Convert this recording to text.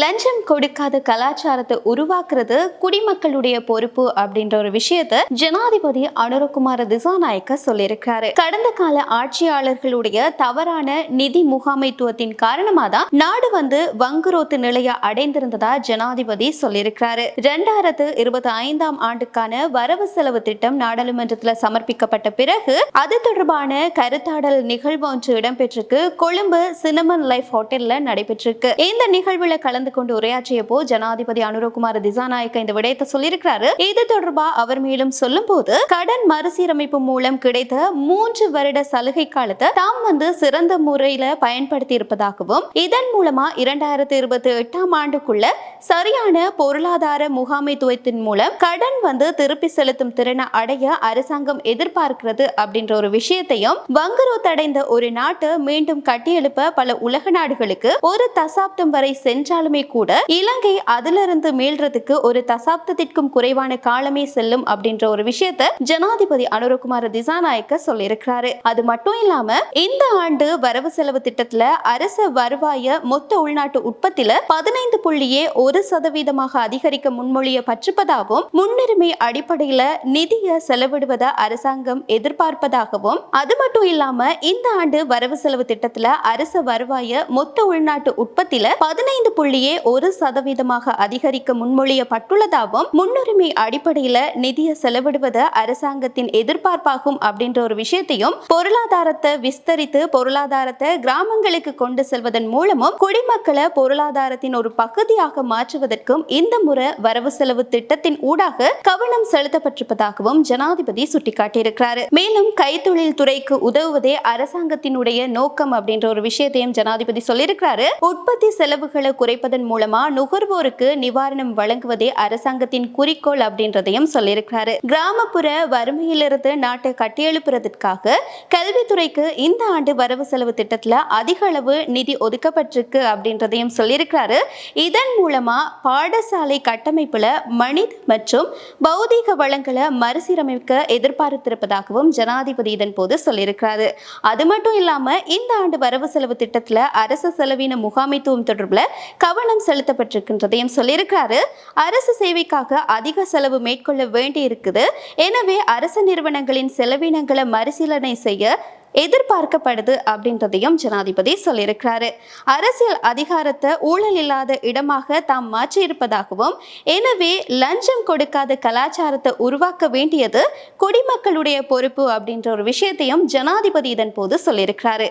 லஞ்சம் கொடுக்காத கலாச்சாரத்தை உருவாக்குறது குடிமக்களுடைய பொறுப்பு அப்படின்ற ஒரு விஷயத்த ஜனாதிபதி அனுரகுமார திசாநாயக்க சொல்லியிருக்காரு. கடந்த கால ஆட்சியாளர்களுடைய தவறான நிதி முகாமைத்துவத்தின் காரணமா தான் நாடு வங்குரோத்து நிலையை அடைந்திருந்ததா ஜனாதிபதி சொல்லியிருக்காரு. 2025ஆம் ஆண்டுக்கான வரவு செலவு திட்டம் நாடாளுமன்றத்தில் சமர்ப்பிக்கப்பட்ட பிறகு அது தொடர்பான கருத்தாடல் நிகழ்வு ஒன்று இடம்பெற்றிருக்கு. கொழும்பு சினமன் லைஃப் ஹோட்டல்ல நடைபெற்றிருக்கு. இந்த நிகழ்வுல கலந்து கொண்டு உரையாற்றிய போ ஜனாதிபதி அனுரகுமார திசாநாயக்க இந்த விடயத்தை சொல்லியிருக்கிறாரு. இது தொடர்பா அவர் மேலும் சொல்லும் போது, கடன் மறுசீரமைப்பு மூலம் கிடைத்த 3 வருட சலுகை காலத்தை தாம் சிறந்த முறையில பயன்படுத்தி இருப்பதாகவும், இதன் மூலமா 2028ஆம் ஆண்டுக்குள்ள சரியான பொருளாதார முகாமைத்துவத்தின் மூலம் கடன் திருப்பி செலுத்தும் திறனை அடைய அரசாங்கம் எதிர்பார்க்கிறது அப்படின்ற ஒரு விஷயத்தையும், வங்குரோத்தடைந்த ஒரு நாட்டை மீண்டும் கட்டியெழுப்ப பல உலக நாடுகளுக்கு ஒரு தசாப்தம் வரை சென்றாலுமே கூட இலங்கை அதிலிருந்து மீள்றதுக்கு ஒரு தசாப்தத்திற்கும் குறைவான காலமே செல்லும் அப்படின்ற ஒரு விஷயத்தை ஜனாதிபதி அனுரகுமார திசாநாயக்க சொல்லியிருக்கிறாரு. அது மட்டும் இல்லாம இந்த ஆண்டு வரவு செலவு திட்டத்துல அரச வருவாய மொத்த உள்நாட்டு உற்பத்தியில 15.1% அதிகரிக்க முன்மொழிய பற்றிருப்பதாகவும், முன்னுரிமை அடிப்படையில நிதியை செலவிடுவதை அரசாங்கம் எதிர்பார்ப்பதாகவும், அது மட்டும் இல்லாம இந்த ஆண்டு வரவு செலவு திட்டத்துல அரச வருவாய மொத்த உள்நாட்டு உற்பத்தியில 15.1% அதிகரிக்க முன்மொழியப்பட்டுள்ளதாகவும், முன்னுரிமை அடிப்படையில நிதியை செலவிடுவது அரசாங்கத்தின் எதிர்பார்ப்பாகும் அப்படின்ற ஒரு விஷயத்தையும், பொருளாதாரத்தை விஸ்தரித்து பொருளாதாரத்தை கிராமங்களுக்கு கொண்டு செல்வதன் மூலமும் குடிமக்களை பொருளாதாரத்தின் ஒரு பகுதியாக மாற்றுவதற்கும் இந்த முறை வரவு செலவு திட்டத்தின் ஊடாக கவனம் செலுத்தப்பட்டிருப்பதாகவும் ஜனாதிபதி சுட்டிக்காட்டியிருக்கிறார். மேலும் கைத்தொழில் துறைக்கு உதவுவதே அரசாங்கத்தினுடைய நோக்கம் அப்படின்ற ஒரு விஷயத்தையும் ஜனாதிபதி சொல்லியிருக்கிறாரு. உற்பத்தி செலவுகளை குறைப்பதன் மூலமா நுகர்வோருக்கு நிவாரணம் வழங்குவதே அரசாங்கத்தின் குறிக்கோள் அப்படின்றதையும் சொல்லியிருக்கிறாரு. கிராமப்புற வறுமையிலிருந்து நாட்டை கட்டியெழுப்புறதுக்காக கல்வித்துறைக்கு இந்த ஆண்டு வரவு செலவு திட்டத்துல அதிக அளவு நிதி ஒதுக்கப்பட்டிருக்கு அப்படின்றதையும் சொல்லியிருக்கிறாரு. இதன் மூலமா பாடசாலை கட்டமைப்புல மனித மற்றும் பௌதீக வளங்களை மறுசீரமைக்க எதிர்பார்த்திருப்பதாகவும் ஜனாதிபதி இதன் போது சொல்லியிருக்கிறாரு. அது மட்டும் இல்லாம இந்த ஆண்டு வரவு செலவு திட்டத்துல அரசு செலவின முகாமைத்துவம் தொடர்புல கவனம் செலுத்தப்பட்டிருக்கின்றதையும் சொல்லியிருக்கிறாரு. அரசு சேவைக்காக அதிக செலவு மேற்கொள்ள வேண்டி இருக்குது. எனவே அரசு நிறுவனங்களின் செலவினங்களை மறுசீலனை செய்ய எதிர்பார்க்கப்படுது அப்படின்றதையும் ஜனாதிபதி சொல்லியிருக்கிறாரு. அரசியல் அதிகாரத்தை ஊழல் இல்லாத இடமாக தாம் மாற்றி இருப்பதாகவும், எனவே லஞ்சம் கொடுக்காத கலாச்சாரத்தை உருவாக்க வேண்டியது குடிமக்களுடைய பொறுப்பு அப்படின்ற ஒரு விஷயத்தையும் ஜனாதிபதி இதன் போது சொல்லியிருக்கிறாரு.